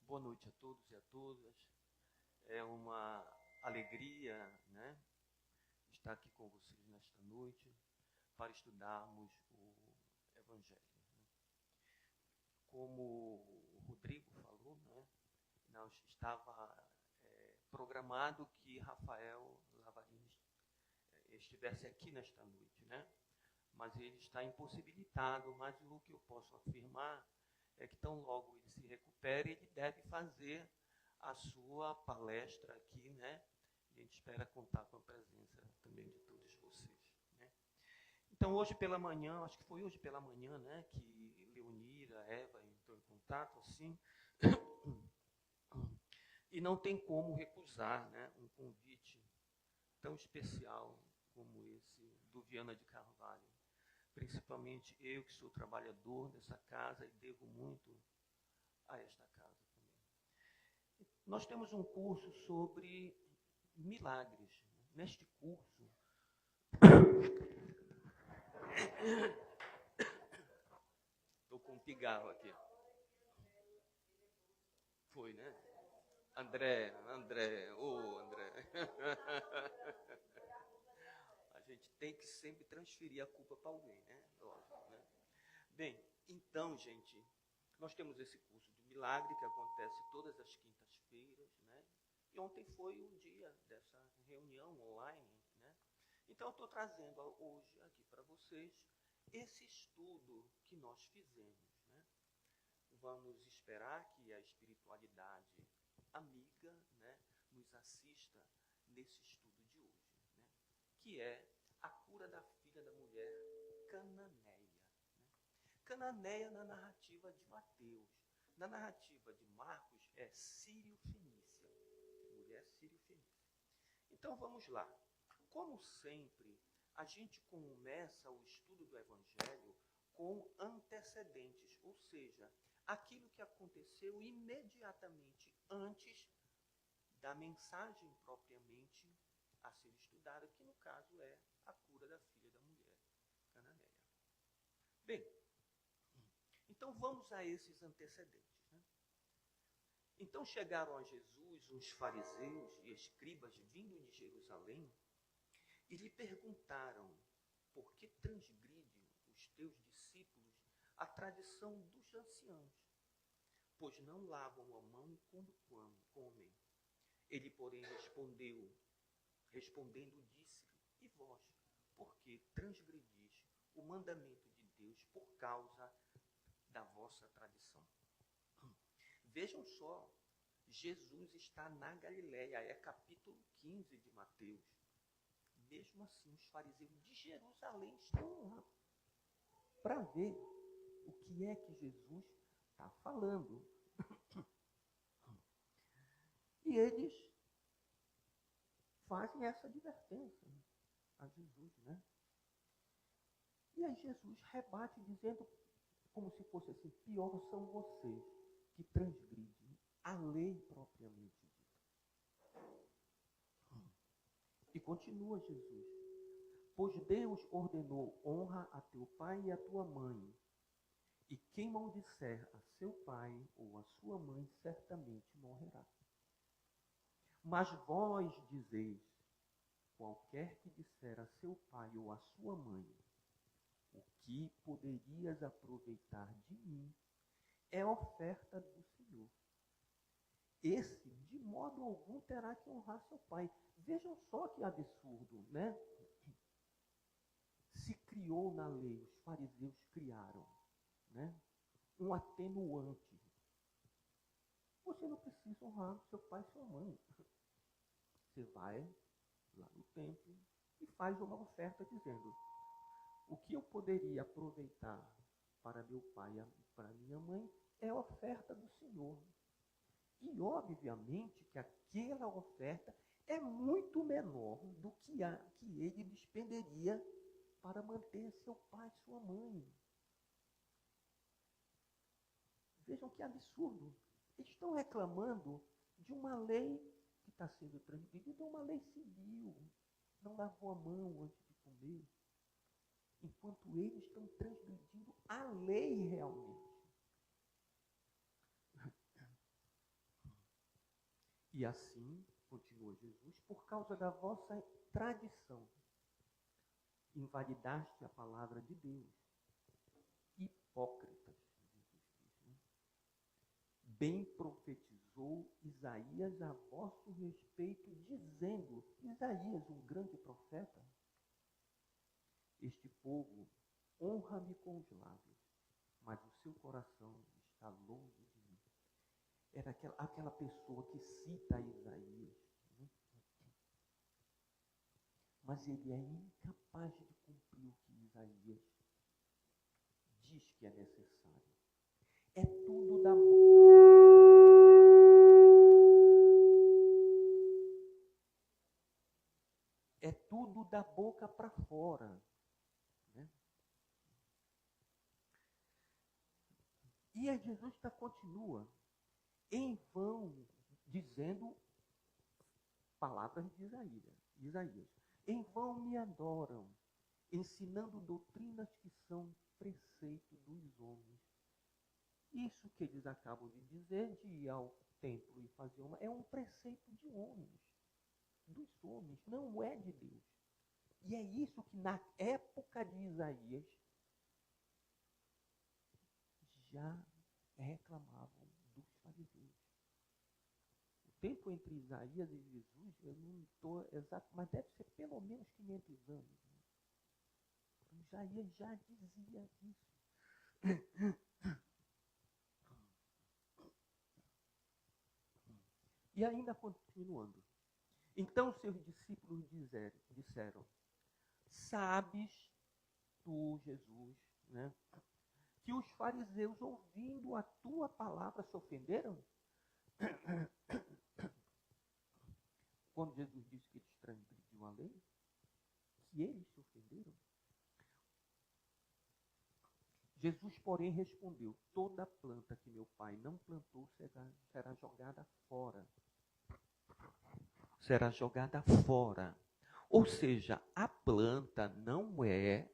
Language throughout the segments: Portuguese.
Boa noite a todos e a todas. É uma alegria, né, estar aqui com vocês nesta noite para estudarmos o Evangelho. Como o Rodrigo falou, né, nós estava programado que Rafael Lavarini estivesse aqui nesta noite, né? Mas ele está impossibilitado, mas o que eu posso afirmar é que tão logo ele se recupere, ele deve fazer a sua palestra aqui, né? E a gente espera contar com a presença também de todos vocês, né? Então, hoje pela manhã, acho que foi hoje pela manhã, né, que Leonira, Eva entrou em contato, assim, e não tem como recusar, né, um convite tão especial como esse do Viana de Carvalho. Principalmente eu, que sou trabalhador dessa casa e devo muito a esta casa também. Nós temos um curso sobre milagres. Neste curso, estou com um pigarro aqui. Foi, né? André. A gente tem que sempre transferir a culpa para alguém, né? Lógico, né? Bem, então, gente, nós temos esse curso de milagre que acontece todas as quintas-feiras, né? E ontem foi o dia dessa reunião online, né? Então, eu estou trazendo hoje aqui para vocês esse estudo que nós fizemos, né? Vamos esperar que a espiritualidade amiga, né, nos assista nesse estudo de hoje, né? Que é a cura da filha da mulher cananeia. Cananeia na narrativa de Mateus. Na narrativa de Marcos é sírio-fenícia. Mulher sírio-fenícia. Então vamos lá. Como sempre, a gente começa o estudo do Evangelho com antecedentes, ou seja, aquilo que aconteceu imediatamente antes da mensagem propriamente a ser estudada, que no caso é a cura da filha da mulher cananeia. Bem, então vamos a esses antecedentes, né? Então chegaram a Jesus uns fariseus e escribas vindo de Jerusalém e lhe perguntaram: por que transgride os teus discípulos a tradição dos anciãos? Pois não lavam a mão quando comem. Ele, porém, respondendo, disse-lhe: e vós, por que transgredis o mandamento de Deus por causa da vossa tradição? Vejam só, Jesus está na Galileia, é capítulo 15 de Mateus. Mesmo assim, os fariseus de Jerusalém estão lá para ver o que é que Jesus está falando. E eles fazem essa advertência a Jesus, né? E aí Jesus rebate dizendo, como se fosse assim: pior são vocês que transgridem a lei propriamente dita. E continua Jesus: pois Deus ordenou: honra a teu pai e a tua mãe, e quem maldisser a seu pai ou a sua mãe certamente morrerá. Mas vós dizeis: qualquer que disser a seu pai ou a sua mãe, o que poderias aproveitar de mim é oferta do Senhor. Esse, de modo algum, terá que honrar seu pai. Vejam só que absurdo, né? Se criou na lei, os fariseus criaram, né, um atenuante. Você não precisa honrar seu pai e sua mãe. Você vai lá no templo e faz uma oferta dizendo: o que eu poderia aproveitar para meu pai e para minha mãe é a oferta do Senhor. E obviamente que aquela oferta é muito menor do que a que ele despenderia para manter seu pai e sua mãe. Vejam que absurdo. Eles estão reclamando de uma lei que está sendo transgredida, uma lei civil. Não lavou a mão antes de comer. Enquanto eles estão transgredindo a lei realmente. E assim, continua Jesus, por causa da vossa tradição, invalidaste a palavra de Deus. Hipócritas, Jesus diz, né? Bem profetizou Isaías a vosso respeito, dizendo, Isaías, um grande profeta, este povo honra-me com os lábios, mas o seu coração está longe de mim. Era aquela pessoa que cita Isaías, né? Mas ele é incapaz de cumprir o que Isaías diz que é necessário. É tudo da boca para fora. Né? E aí Jesus continua em vão dizendo palavras de Isaías. Em vão me adoram, ensinando doutrinas que são preceito dos homens. Isso que eles acabam de dizer, de ir ao templo e fazer é um preceito de homens, dos homens, não é de Deus. E é isso que na época de Isaías já reclamavam dos fariseus. O tempo entre Isaías e Jesus, eu não estou exato, mas deve ser pelo menos 500 anos. Né? Isaías já dizia isso. E ainda continuando. Então seus discípulos disseram, sabes tu, Jesus, né, que os fariseus, ouvindo a tua palavra, se ofenderam? Quando Jesus disse que eles transgrediam a lei, que eles se ofenderam? Jesus, porém, respondeu, toda planta que meu Pai não plantou será jogada fora. Será jogada fora. Ou seja, a planta não é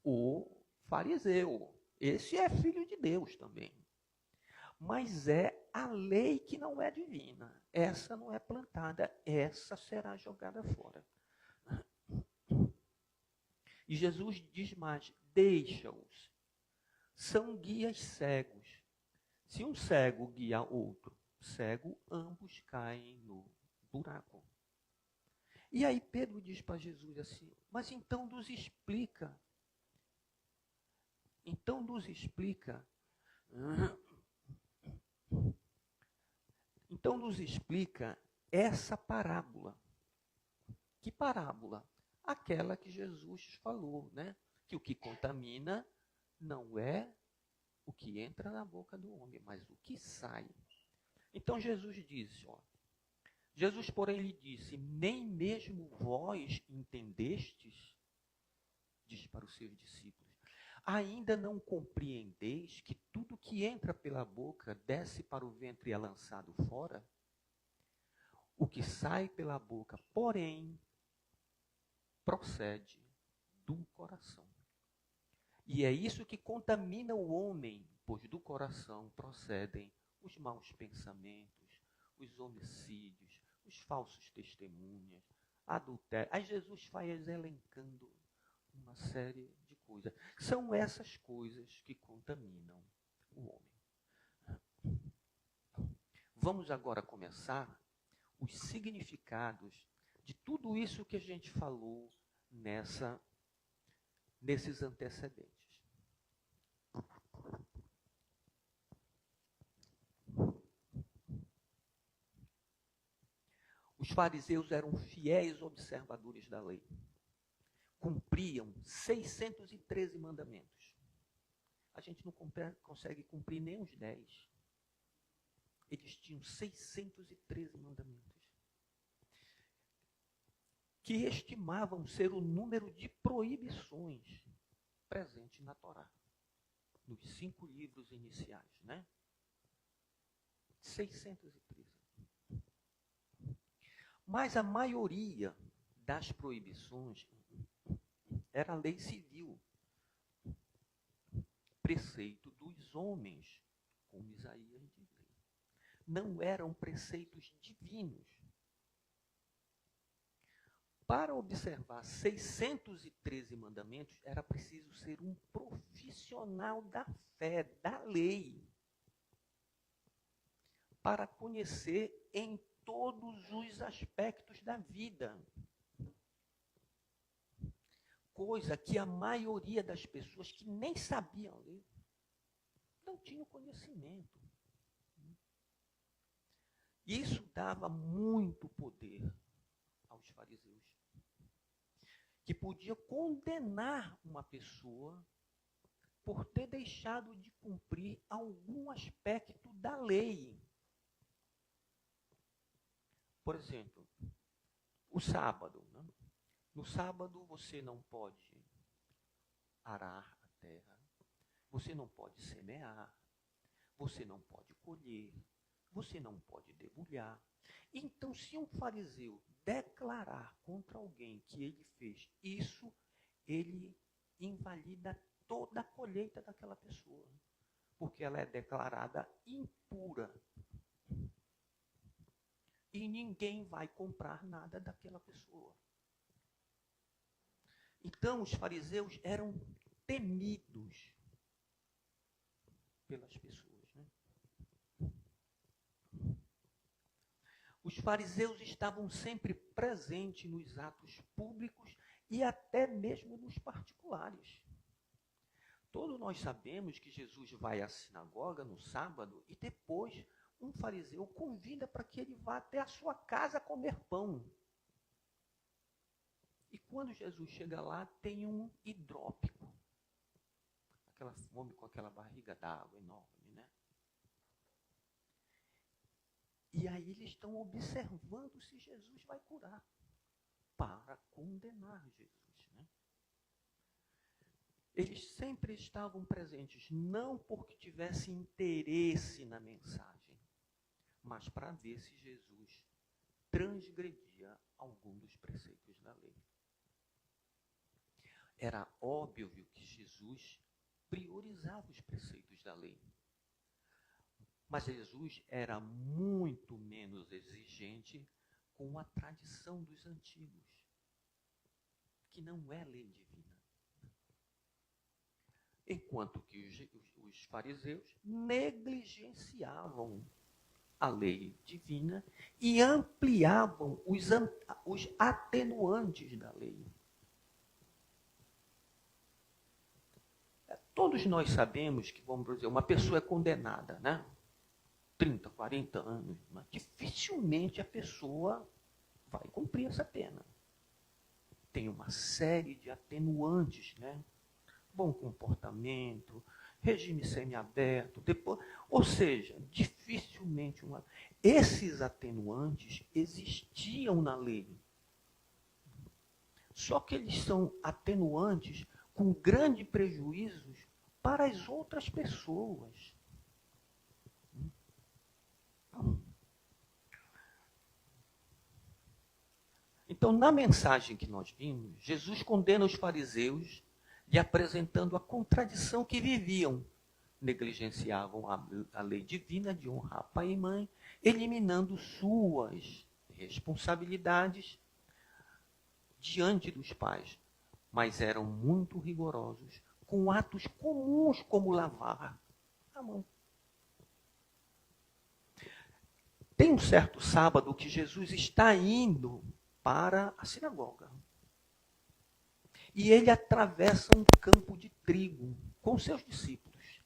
o fariseu. Esse é filho de Deus também. Mas é a lei que não é divina. Essa não é plantada, essa será jogada fora. E Jesus diz mais, deixa-os. São guias cegos. Se um cego guia outro cego, ambos caem no buraco. E aí Pedro diz para Jesus assim, mas então nos explica. Então nos explica. Então nos explica essa parábola. Que parábola? Aquela que Jesus falou, né? Que o que contamina não é o que entra na boca do homem, mas o que sai. Então Jesus disse, Jesus, porém, lhe disse, nem mesmo vós entendestes, diz para os seus discípulos, ainda não compreendeis que tudo que entra pela boca desce para o ventre e é lançado fora? O que sai pela boca, porém, procede do coração. E é isso que contamina o homem, pois do coração procedem os maus pensamentos, os homicídios, os falsos testemunhas, adultério. Aí Jesus vai elencando uma série de coisas. São essas coisas que contaminam o homem. Vamos agora começar os significados de tudo isso que a gente falou nesses antecedentes. Os fariseus eram fiéis observadores da lei. Cumpriam 613 mandamentos. A gente não consegue cumprir nem os 10. Eles tinham 613 mandamentos. Que estimavam ser o número de proibições presente na Torá. Nos 5 livros iniciais, né? 613. Mas a maioria das proibições era lei civil, preceito dos homens, como Isaías diz. não eram preceitos divinos. Para observar 613 mandamentos, era preciso ser um profissional da fé, da lei, para conhecer em todos os aspectos da vida. Coisa que a maioria das pessoas que nem sabiam ler, não tinham conhecimento. Isso dava muito poder aos fariseus, que podia condenar uma pessoa por ter deixado de cumprir algum aspecto da lei. Por exemplo, o sábado. Né? No sábado você não pode arar a terra, você não pode semear, você não pode colher, você não pode debulhar. Então, se um fariseu declarar contra alguém que ele fez isso, ele invalida toda a colheita daquela pessoa, porque ela é declarada impura. E ninguém vai comprar nada daquela pessoa. Então, os fariseus eram temidos pelas pessoas. Né? Os fariseus estavam sempre presentes nos atos públicos e até mesmo nos particulares. Todos nós sabemos que Jesus vai à sinagoga no sábado e depois um fariseu o convida para que ele vá até a sua casa comer pão. E quando Jesus chega lá, tem um hidrópico. Aquela fome com aquela barriga d'água enorme, né? E aí eles estão observando se Jesus vai curar, para condenar Jesus. Né? Eles sempre estavam presentes, não porque tivessem interesse na mensagem, mas para ver se Jesus transgredia algum dos preceitos da lei. Era óbvio que Jesus priorizava os preceitos da lei. Mas Jesus era muito menos exigente com a tradição dos antigos, que não é lei divina. Enquanto que os fariseus negligenciavam a lei divina e ampliavam os atenuantes da lei. Todos nós sabemos que, vamos dizer, uma pessoa é condenada, né? 30, 40 anos, mas dificilmente a pessoa vai cumprir essa pena. Tem uma série de atenuantes, né? Bom comportamento, regime semiaberto, depois, ou seja, dificilmente uma... Esses atenuantes existiam na lei. Só que eles são atenuantes com grandes prejuízos para as outras pessoas. Então, na mensagem que nós vimos, Jesus condena os fariseus lhe apresentando a contradição que viviam. Negligenciavam a lei divina de honrar pai e mãe, eliminando suas responsabilidades diante dos pais, mas eram muito rigorosos com atos comuns como lavar a mão. Tem um certo sábado que Jesus está indo para a sinagoga. E ele atravessa um campo de trigo com seus discípulos.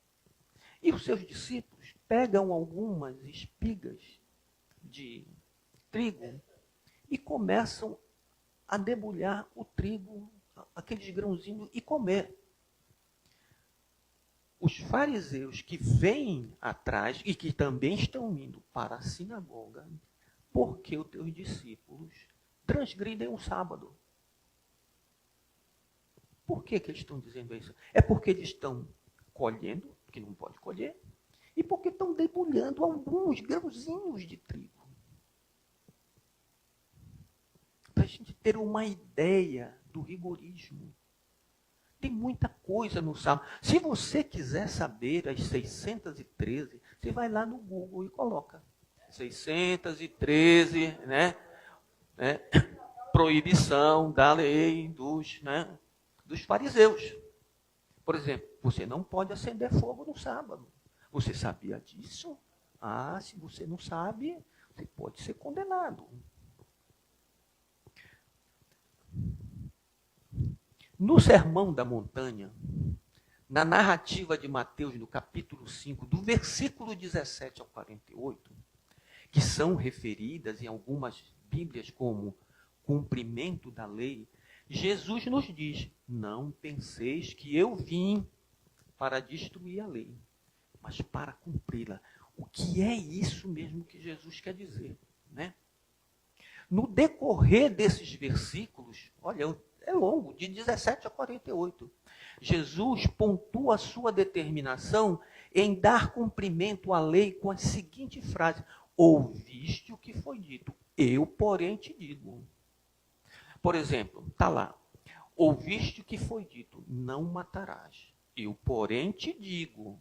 E os seus discípulos pegam algumas espigas de trigo e começam a debulhar o trigo, aqueles grãozinhos, e comer. Os fariseus que vêm atrás e que também estão indo para a sinagoga, porque os teus discípulos transgridem o sábado. Por que eles estão dizendo isso? É porque eles estão colhendo, que não pode colher, e porque estão debulhando alguns grãozinhos de trigo. Para a gente ter uma ideia do rigorismo. Tem muita coisa no Salmo. Se você quiser saber as 613, você vai lá no Google e coloca 613, né? Proibição da lei dos fariseus. Por exemplo, você não pode acender fogo no sábado. Você sabia disso? Ah, se você não sabe, você pode ser condenado. No Sermão da Montanha, na narrativa de Mateus, no capítulo 5, do versículo 17 ao 48, que são referidas em algumas Bíblias como cumprimento da lei, Jesus nos diz: não penseis que eu vim para destruir a lei, mas para cumpri-la. O que é isso mesmo que Jesus quer dizer, né? No decorrer desses versículos, olha, é longo, de 17 a 48, Jesus pontua a sua determinação em dar cumprimento à lei com a seguinte frase: ouviste o que foi dito, eu, porém, te digo. Por exemplo, está lá, ouviste o que foi dito, não matarás. Eu, porém, te digo,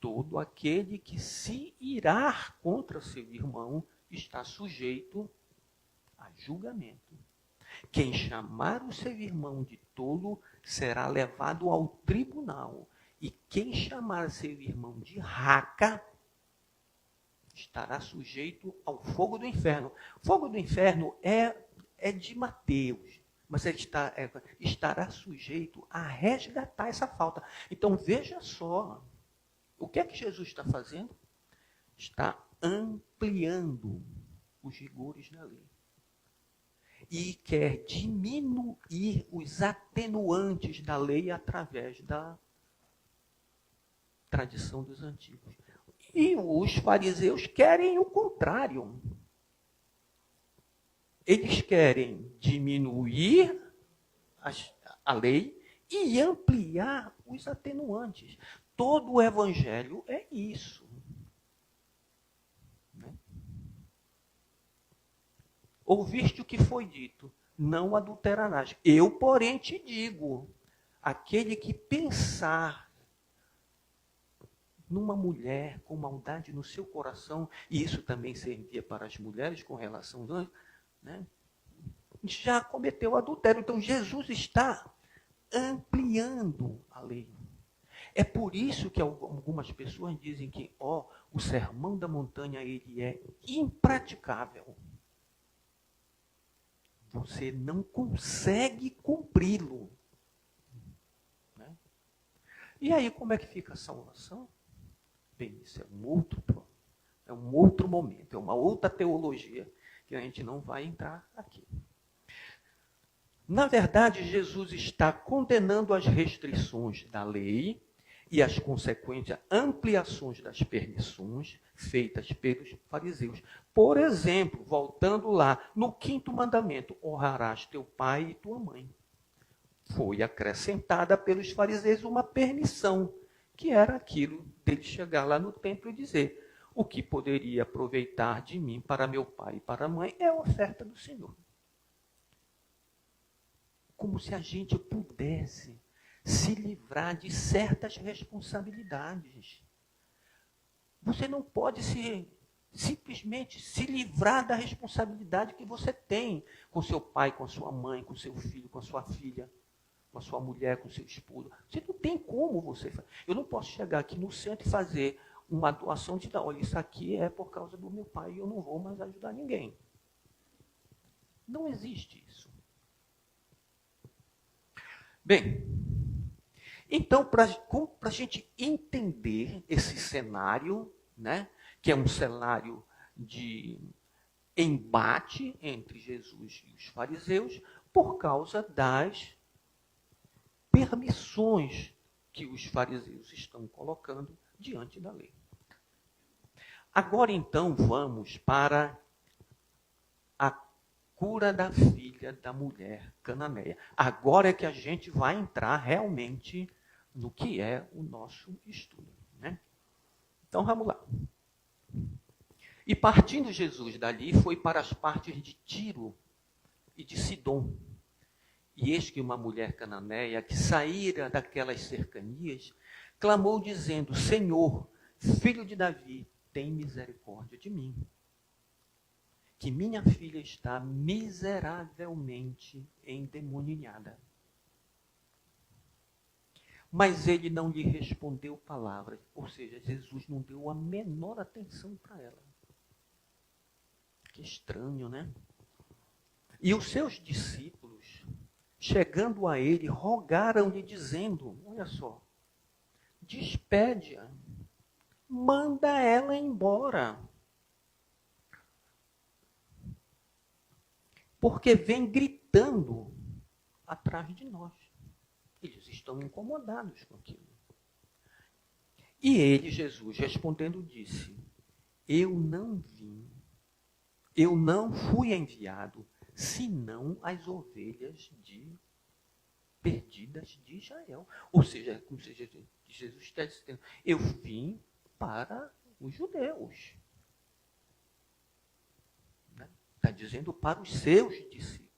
todo aquele que se irar contra seu irmão está sujeito a julgamento. Quem chamar o seu irmão de tolo será levado ao tribunal. E quem chamar seu irmão de raca estará sujeito ao fogo do inferno. O fogo do inferno é de Mateus, mas ele estará sujeito a resgatar essa falta. Então veja só, o que é que Jesus está fazendo? Está ampliando os rigores da lei. E quer diminuir os atenuantes da lei através da tradição dos antigos. E os fariseus querem o contrário. Eles querem diminuir a lei e ampliar os atenuantes. Todo o evangelho é isso. Né? Ouviste o que foi dito, não adulterarás. Eu, porém, te digo, aquele que pensar numa mulher com maldade no seu coração, e isso também servia para as mulheres com relação a né? Já cometeu adultério. Então Jesus está ampliando a lei. É por isso que algumas pessoas dizem que o Sermão da Montanha ele é impraticável. Você não consegue cumpri-lo. Né? E aí como é que fica a salvação? Bem, isso é um outro momento, é uma outra teologia que a gente não vai entrar aqui. Na verdade, Jesus está condenando as restrições da lei e as consequentes ampliações das permissões feitas pelos fariseus. Por exemplo, voltando lá, no 5º mandamento, honrarás teu pai e tua mãe. Foi acrescentada pelos fariseus uma permissão, que era aquilo dele chegar lá no templo e dizer: o que poderia aproveitar de mim para meu pai e para a mãe é a oferta do Senhor. Como se a gente pudesse se livrar de certas responsabilidades. Você não pode simplesmente se livrar da responsabilidade que você tem com seu pai, com a sua mãe, com seu filho, com a sua filha, com a sua mulher, com seu esposo. Você não tem como você fazer. Eu não posso chegar aqui no centro e fazer uma doação de dar, olha, isso aqui é por causa do meu pai e eu não vou mais ajudar ninguém. Não existe isso. Bem, então, para a gente entender esse cenário, né, que é um cenário de embate entre Jesus e os fariseus, por causa das permissões que os fariseus estão colocando diante da lei. Agora, então, vamos para a cura da filha da mulher cananeia. Agora é que a gente vai entrar realmente no que é o nosso estudo. Né? Então, vamos lá. E partindo Jesus dali, foi para as partes de Tiro e de Sidom. E eis que uma mulher cananeia, que saíra daquelas cercanias, clamou dizendo: Senhor, filho de Davi, tem misericórdia de mim, que minha filha está miseravelmente endemoninhada. Mas ele não lhe respondeu palavras, ou seja, Jesus não deu a menor atenção para ela. Que estranho, né? E os seus discípulos, chegando a ele, rogaram-lhe dizendo, olha só, despede-a, manda ela embora, porque vem gritando atrás de nós. Eles estão incomodados com aquilo. E ele, Jesus, respondendo, disse, eu não fui enviado, senão as ovelhas perdidas de Israel. Ou seja, como se Jesus está dizendo, eu vim para os judeus. Está dizendo para os seus discípulos.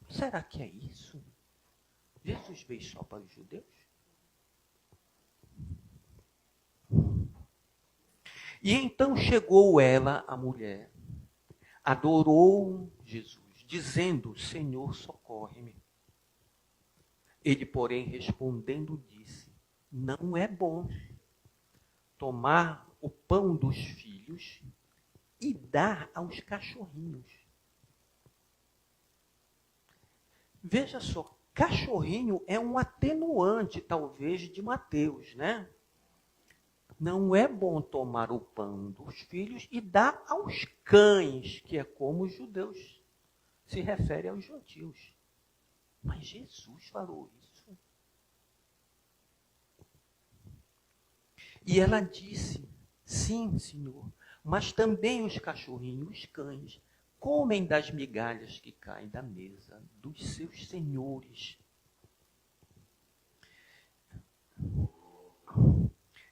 Será que é isso? Jesus veio só para os judeus? E então chegou ela, a mulher, adorou Jesus, dizendo, Senhor, socorre-me. Ele, porém, respondendo, disse, não é bom tomar o pão dos filhos e dar aos cachorrinhos. Veja só, cachorrinho é um atenuante, talvez, de Mateus, né? Não é bom tomar o pão dos filhos e dar aos cães, que é como os judeus se referem aos gentios. Mas Jesus falou isso. E ela disse, sim, Senhor, mas também os cachorrinhos, os cães, comem das migalhas que caem da mesa dos seus senhores.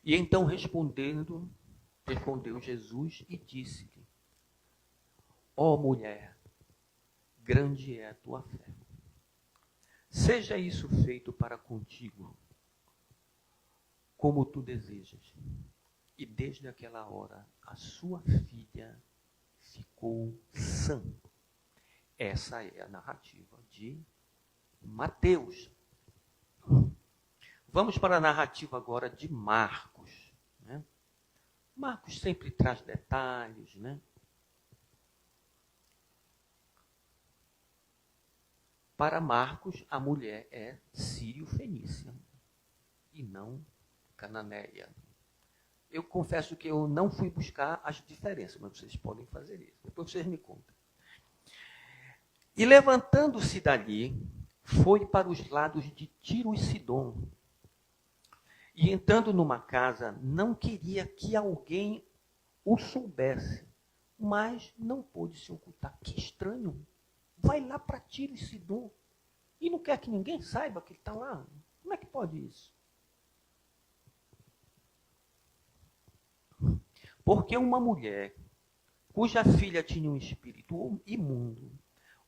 E então respondeu Jesus e disse-lhe, ó mulher, grande é a tua fé. Seja isso feito para contigo, como tu desejas. E desde aquela hora, a sua filha ficou sã. Essa é a narrativa de Mateus. Vamos para a narrativa agora de Marcos. Né? Marcos sempre traz detalhes, né? Para Marcos, a mulher é sírio-fenícia e não cananeia. Eu confesso que eu não fui buscar as diferenças, mas vocês podem fazer isso. Depois vocês me contam. E levantando-se dali, foi para os lados de Tiro e Sidom. E entrando numa casa, não queria que alguém o soubesse, mas não pôde se ocultar. Que estranho. Vai lá para Tiro e Sidom e não quer que ninguém saiba que ele está lá. Como é que pode isso? Porque uma mulher cuja filha tinha um espírito imundo,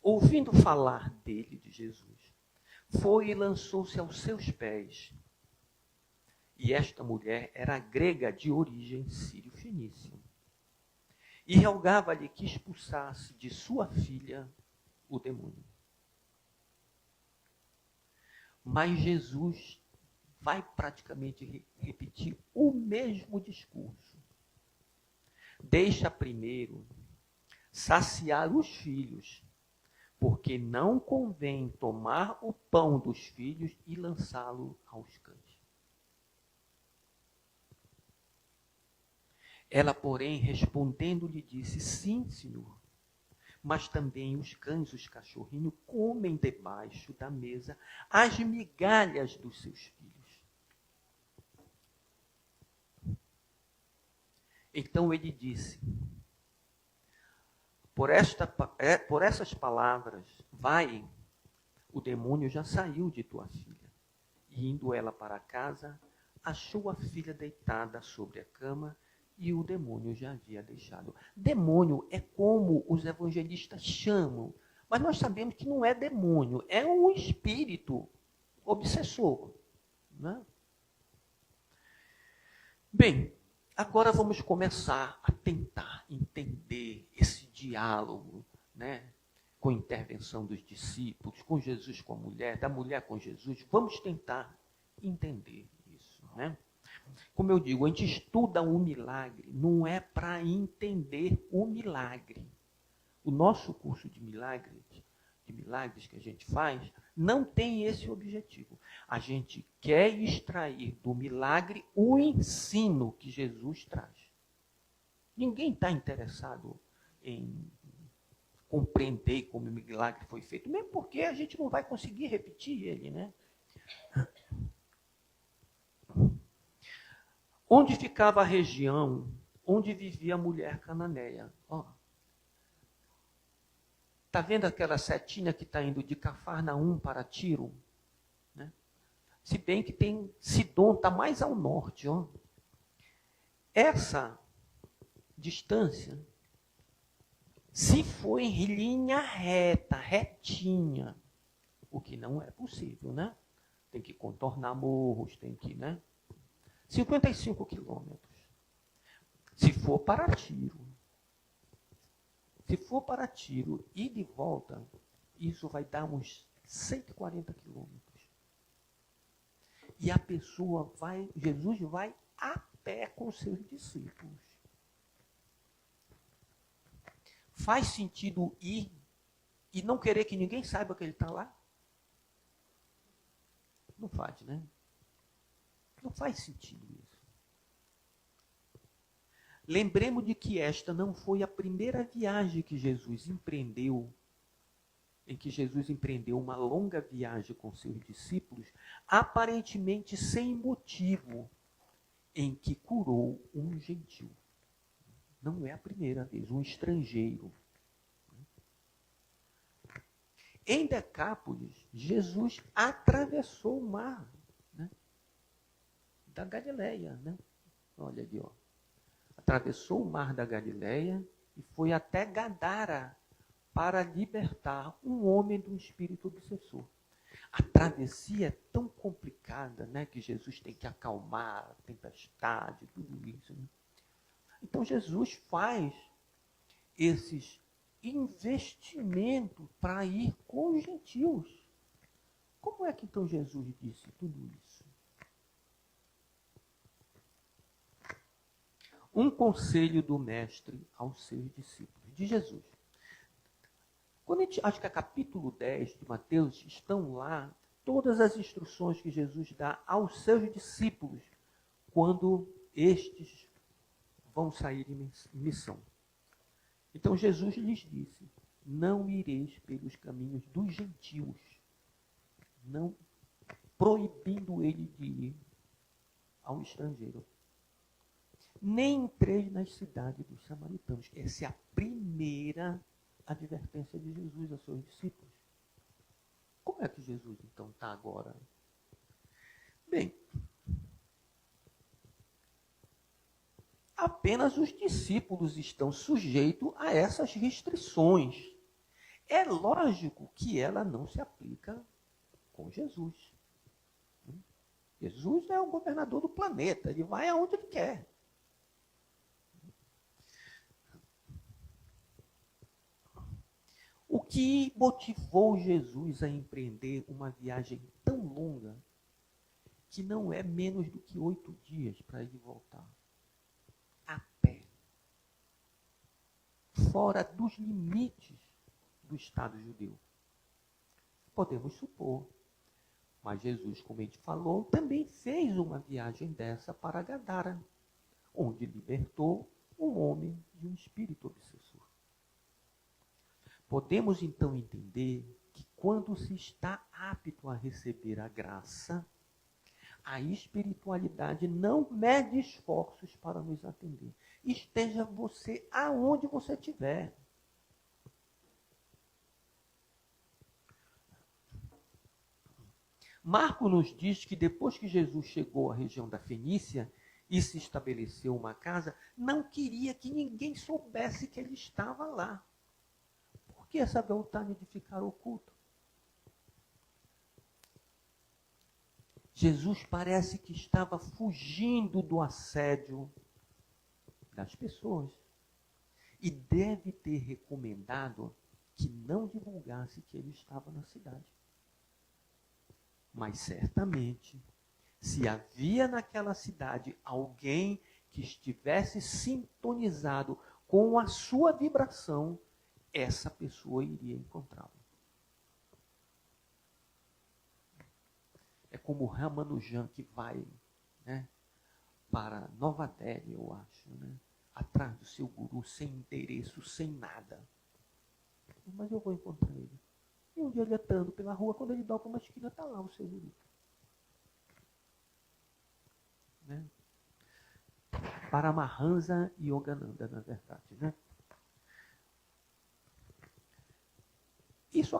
ouvindo falar dele, de Jesus, foi e lançou-se aos seus pés. E esta mulher era grega de origem sírio-fenícia. E rogava-lhe que expulsasse de sua filha o demônio. Mas Jesus vai praticamente repetir o mesmo discurso. Deixa primeiro saciar os filhos, porque não convém tomar o pão dos filhos e lançá-lo aos cães. Ela, porém, respondendo, lhe disse, sim, Senhor, mas também os cães, os cachorrinhos, comem debaixo da mesa as migalhas dos seus filhos. Então ele disse, por essas palavras, vai, o demônio já saiu de tua filha. E indo ela para casa, achou a filha deitada sobre a cama, e o demônio já havia deixado. Demônio é como os evangelistas chamam, mas nós sabemos que não é demônio, é um espírito obsessor. Né? Bem, Agora vamos começar a tentar entender esse diálogo, né? Com a intervenção dos discípulos, com Jesus com a mulher, da mulher com Jesus. Vamos tentar entender isso, né? Como eu digo, a gente estuda o milagre, não é para entender o milagre. O nosso curso de milagres que a gente faz, não tem esse objetivo. A gente quer extrair do milagre o ensino que Jesus traz. Ninguém está interessado em compreender como o milagre foi feito, mesmo porque a gente não vai conseguir repetir ele, né? Onde ficava a região onde vivia a mulher cananeia? Está vendo aquela setinha que está indo de Cafarnaum para Tiro? Né? Se bem que tem Sidom, está mais ao norte. Ó. Essa distância, se for em linha reta, retinha, o que não é possível, né? Tem que contornar morros, tem que, né? 55 quilômetros. Se for para Tiro. Se for para Tiro e de volta, isso vai dar uns 140 quilômetros. E a pessoa vai, Jesus vai a pé com seus discípulos. Faz sentido ir e não querer que ninguém saiba que ele está lá? Não faz, né? Não faz sentido isso. Lembremos de que esta não foi a primeira viagem que Jesus empreendeu, em que Jesus empreendeu uma longa viagem com seus discípulos, aparentemente sem motivo, em que curou um gentil. Não é a primeira vez, um estrangeiro. Em Decápolis, Jesus atravessou o mar, né, da Galileia, né? Olha ali, ó. Atravessou o mar da Galileia e foi até Gadara para libertar um homem de um espírito obsessor. A travessia é tão complicada, né, que Jesus tem que acalmar a tempestade, tudo isso. Né? Então Jesus faz esses investimentos para ir com os gentios. Como é que então Jesus disse tudo isso? Um conselho do mestre aos seus discípulos, de Jesus. Quando a gente, acho que é capítulo 10 de Mateus, estão lá todas as instruções que Jesus dá aos seus discípulos quando estes vão sair em missão. Então Jesus lhes disse, não ireis pelos caminhos dos gentios, não proibindo ele de ir ao estrangeiro. Nem entreis nas cidades dos samaritanos. Essa é a primeira advertência de Jesus aos seus discípulos. Como é que Jesus, então, está agora? Bem, apenas os discípulos estão sujeitos a essas restrições. É lógico que ela não se aplica com Jesus. Jesus é o governador do planeta, ele vai aonde ele quer. O que motivou Jesus a empreender uma viagem tão longa, que não é menos do que 8 dias para ir e voltar? A pé. Fora dos limites do Estado judeu. Podemos supor. Mas Jesus, como a gente falou, também fez uma viagem dessa para Gadara, onde libertou um homem de um espírito obsessor. Podemos então entender que quando se está apto a receber a graça, a espiritualidade não mede esforços para nos atender. Esteja você aonde você estiver. Marco nos diz que depois que Jesus chegou à região da Fenícia e se estabeleceu uma casa, não queria que ninguém soubesse que ele estava lá. Por que essa vontade de ficar oculto? Jesus parece que estava fugindo do assédio das pessoas. E deve ter recomendado que não divulgasse que ele estava na cidade. Mas certamente, se havia naquela cidade alguém que estivesse sintonizado com a sua vibração, essa pessoa iria encontrá-lo. É como o Ramanujan que vai, né, para Nova Delhi, eu acho, né, atrás do seu guru, sem endereço, sem nada. Mas eu vou encontrar ele. E um dia ele andando pela rua, quando ele dobra uma esquina, está lá o seu guru. Né? Paramahansa Yogananda, na verdade. Né? Isso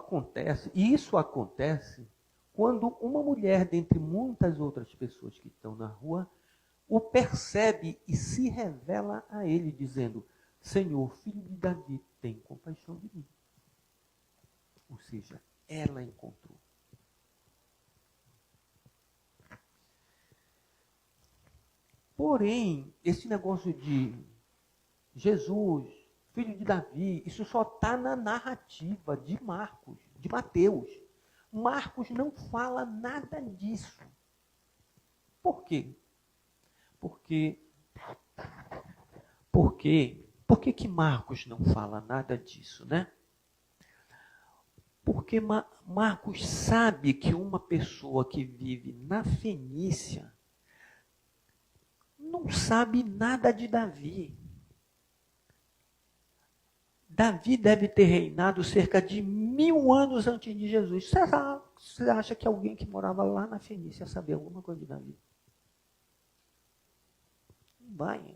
acontece quando uma mulher, dentre muitas outras pessoas que estão na rua, o percebe e se revela a ele, dizendo: Senhor, filho de Davi, tem compaixão de mim. Ou seja, ela encontrou. Porém, esse negócio de Jesus, filho de Davi, isso só está na narrativa de Marcos, de Mateus. Marcos não fala nada disso. Por quê? Por que Marcos não fala nada disso, né? Porque Marcos sabe que uma pessoa que vive na Fenícia não sabe nada de Davi. Davi deve ter reinado cerca de 1000 anos antes de Jesus. Você acha que alguém que morava lá na Fenícia sabia alguma coisa de Davi? Não vai,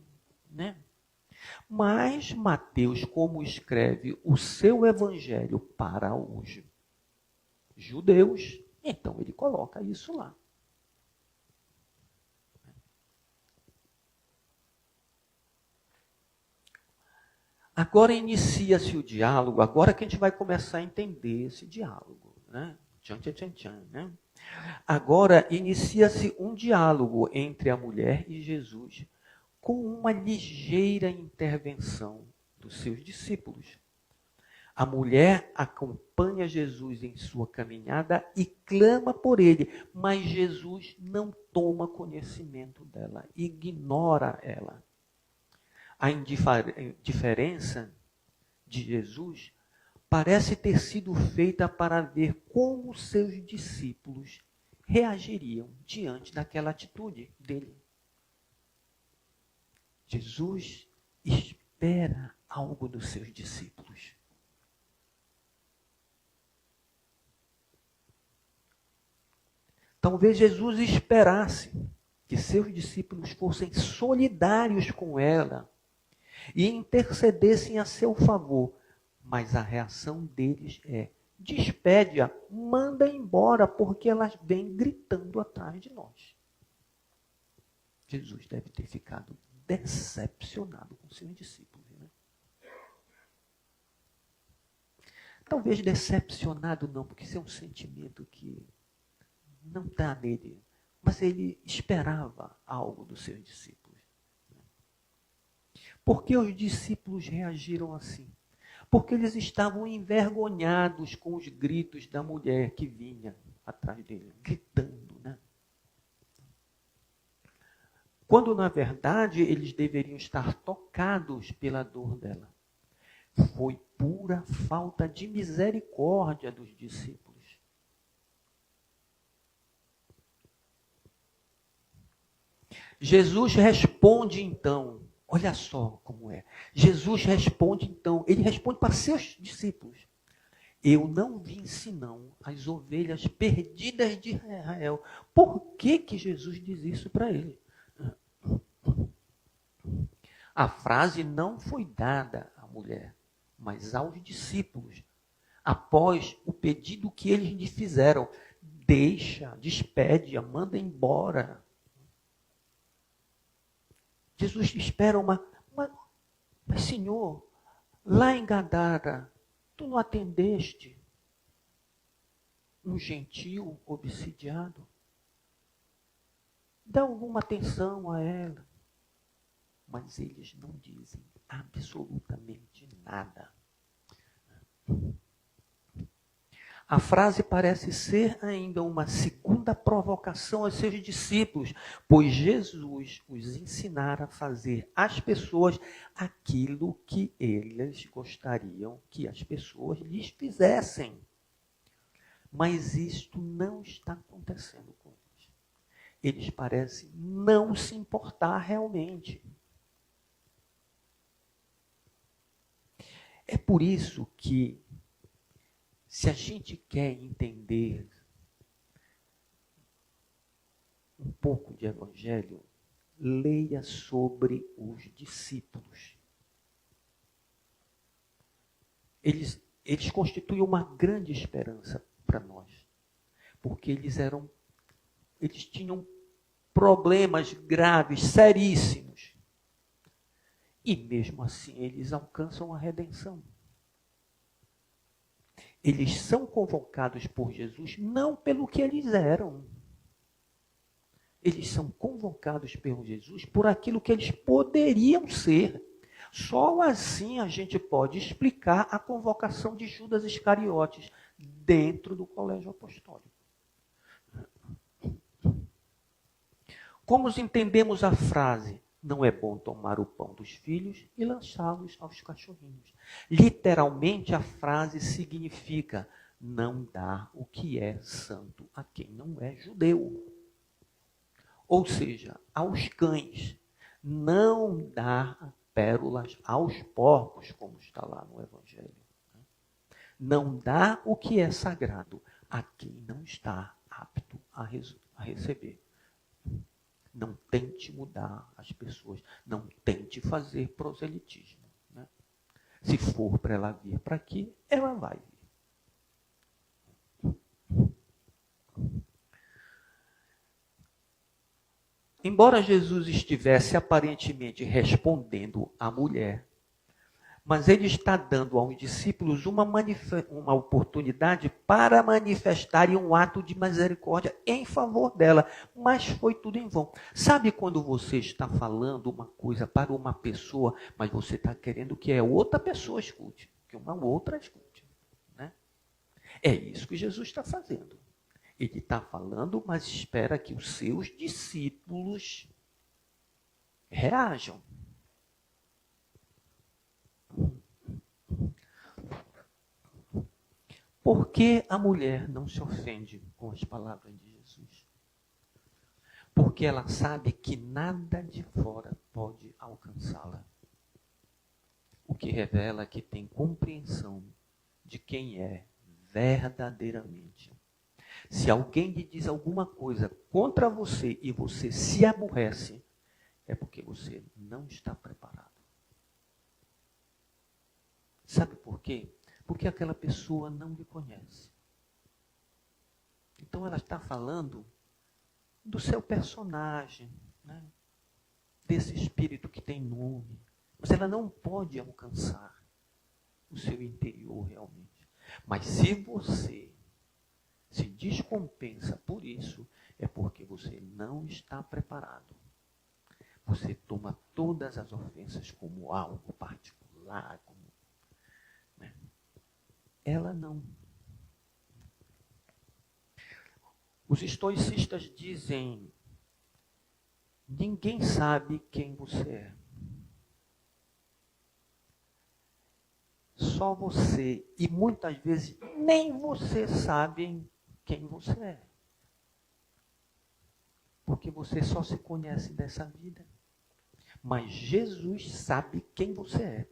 né? Mas Mateus, como escreve o seu evangelho para os judeus, então ele coloca isso lá. Agora inicia-se o diálogo, agora que a gente vai começar a entender esse diálogo. Né? Tchan, tchan, tchan, tchan, né? Agora inicia-se um diálogo entre a mulher e Jesus, com uma ligeira intervenção dos seus discípulos. A mulher acompanha Jesus em sua caminhada e clama por ele, mas Jesus não toma conhecimento dela, ignora ela. A indiferença de Jesus parece ter sido feita para ver como seus discípulos reagiriam diante daquela atitude dele. Jesus espera algo dos seus discípulos. Talvez Jesus esperasse que seus discípulos fossem solidários com ela e intercedessem a seu favor, mas a reação deles é: despede-a, manda embora, porque elas vêm gritando atrás de nós. Jesus deve ter ficado decepcionado com seus discípulos. Né? Talvez decepcionado não, porque isso é um sentimento que não está nele, mas ele esperava algo dos seus discípulos. Por que os discípulos reagiram assim? Porque eles estavam envergonhados com os gritos da mulher que vinha atrás dele, gritando, né? Quando, na verdade, eles deveriam estar tocados pela dor dela. Foi pura falta de misericórdia dos discípulos. Jesus responde então, olha só como é. Jesus responde então, ele responde para seus discípulos. Eu não vim senão as ovelhas perdidas de Israel. Por que Jesus diz isso para ele? A frase não foi dada à mulher, mas aos discípulos, após o pedido que eles lhe fizeram. Deixa, despede-a, manda embora. Jesus espera mas Senhor, lá em Gadara, tu não atendeste um gentil obsidiado? Dá alguma atenção a ela. mas eles não dizem absolutamente nada. A frase parece ser ainda uma segunda provocação aos seus discípulos, pois Jesus os ensinara a fazer às pessoas aquilo que eles gostariam que as pessoas lhes fizessem. Mas isto não está acontecendo com eles. Eles parecem não se importar realmente. É por isso que, se a gente quer entender um pouco de evangelho, leia sobre os discípulos. Eles constituem uma grande esperança para nós, porque eles tinham problemas graves, seríssimos, e mesmo assim eles alcançam a redenção. Eles são convocados por Jesus não pelo que eles eram. Eles são convocados por Jesus por aquilo que eles poderiam ser. Só assim a gente pode explicar a convocação de Judas Iscariotes dentro do colégio apostólico. Como entendemos a frase? Não é bom tomar o pão dos filhos e lançá-los aos cachorrinhos. Literalmente, a frase significa não dar o que é santo a quem não é judeu. Ou seja, aos cães. Não dar pérolas aos porcos, como está lá no Evangelho. Não dá o que é sagrado a quem não está apto a receber. Não tente mudar as pessoas. Não tente fazer proselitismo. Né? Se for para ela vir para aqui, ela vai vir. Embora Jesus estivesse aparentemente respondendo à mulher, mas ele está dando aos discípulos uma oportunidade para manifestarem um ato de misericórdia em favor dela. Mas foi tudo em vão. Sabe quando você está falando uma coisa para uma pessoa, mas você está querendo que a outra pessoa escute, que uma outra escute. Né? É isso que Jesus está fazendo. Ele está falando, mas espera que os seus discípulos reajam. Por que a mulher não se ofende com as palavras de Jesus? Porque ela sabe que nada de fora pode alcançá-la. O que revela que tem compreensão de quem é verdadeiramente. Se alguém lhe diz alguma coisa contra você e você se aborrece, é porque você não está preparado. Sabe por quê? Porque aquela pessoa não lhe conhece. Então ela está falando do seu personagem, né? Desse espírito que tem nome. Mas ela não pode alcançar o seu interior realmente. Mas se você se descompensa por isso, é porque você não está preparado. Você toma todas as ofensas como algo particular, como ela não. Os estoicistas dizem: ninguém sabe quem você é. Só você. E muitas vezes nem você sabe quem você é. Porque você só se conhece dessa vida. Mas Jesus sabe quem você é.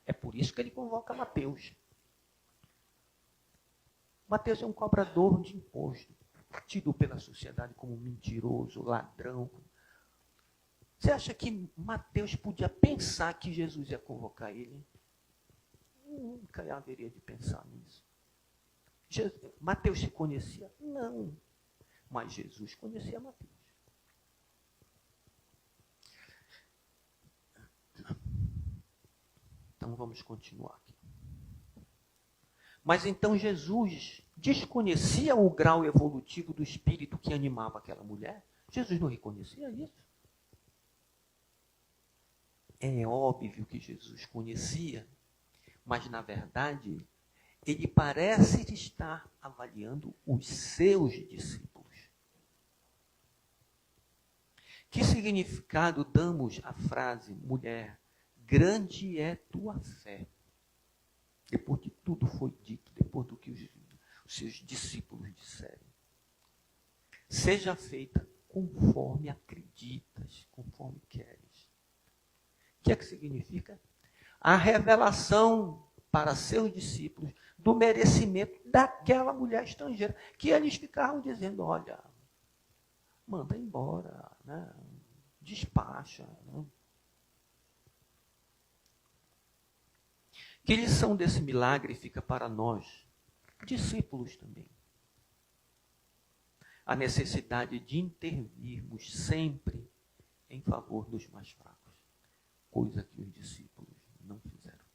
É por isso que ele convoca Mateus. Mateus é um cobrador de imposto, tido pela sociedade como mentiroso, ladrão. Você acha que Mateus podia pensar que Jesus ia convocar ele? Nunca haveria de pensar nisso. Mateus se conhecia? Não. Mas Jesus conhecia Mateus. Então vamos continuar aqui. Mas então Jesus desconhecia o grau evolutivo do espírito que animava aquela mulher? Jesus não reconhecia isso? É óbvio que Jesus conhecia, mas, na verdade, ele parece estar avaliando os seus discípulos. Que significado damos à frase, mulher, grande é tua fé? Depois de tudo foi dito, depois do que os seus discípulos disseram. Seja feita conforme acreditas, conforme queres. O que é que significa? A revelação para seus discípulos do merecimento daquela mulher estrangeira, que eles ficavam dizendo, olha, manda embora, né? Despacha. Né? Que lição desse milagre fica para nós, discípulos também? A necessidade de intervirmos sempre em favor dos mais fracos, coisa que os discípulos não fizeram.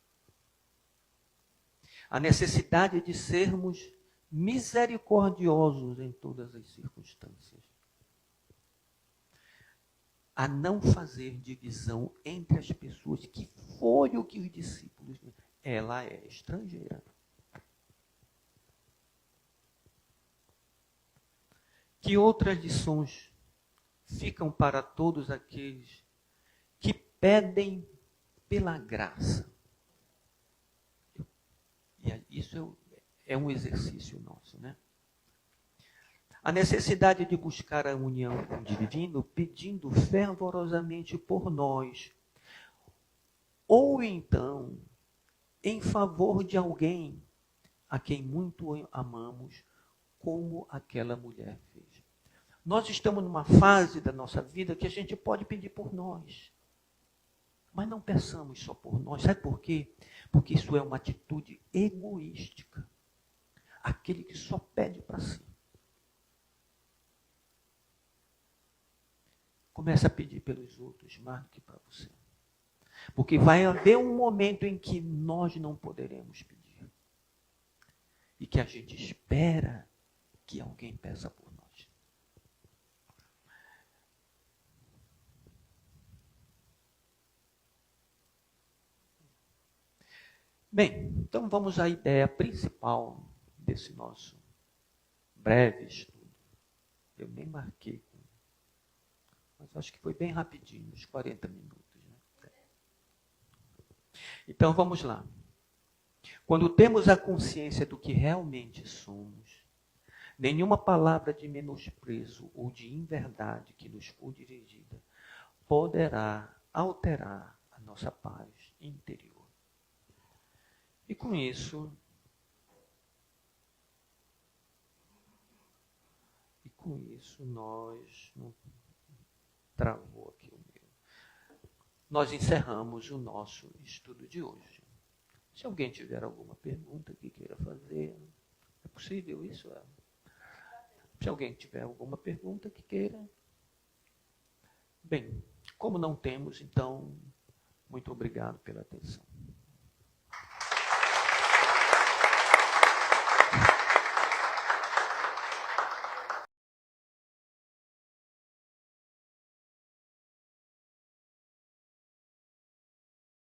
A necessidade de sermos misericordiosos em todas as circunstâncias. A não fazer divisão entre as pessoas, que foi o que os discípulos... Ela é estrangeira. Que outras lições ficam para todos aqueles que pedem pela graça? E isso é um exercício nosso, né? A necessidade de buscar a união com o divino, pedindo fervorosamente por nós. Ou então, em favor de alguém a quem muito amamos, como aquela mulher fez. Nós estamos numa fase da nossa vida que a gente pode pedir por nós. Mas não peçamos só por nós. Sabe por quê? Porque isso é uma atitude egoística. Aquele que só pede para si. Começa a pedir pelos outros mais do que para você. Porque vai haver um momento em que nós não poderemos pedir. E que a gente espera que alguém peça por nós. Bem, então vamos à ideia principal desse nosso breve estudo. Eu nem marquei, mas acho que foi bem rapidinho, uns 40 minutos. Então vamos lá. Quando temos a consciência do que realmente somos, nenhuma palavra de menosprezo ou de inverdade que nos for dirigida poderá alterar a nossa paz interior. E com isso, nós... Travou aqui o meu. Nós encerramos o nosso estudo de hoje. Se alguém tiver alguma pergunta que queira fazer, é possível isso? Se alguém tiver alguma pergunta que queira. Bem, como não temos, então, muito obrigado pela atenção.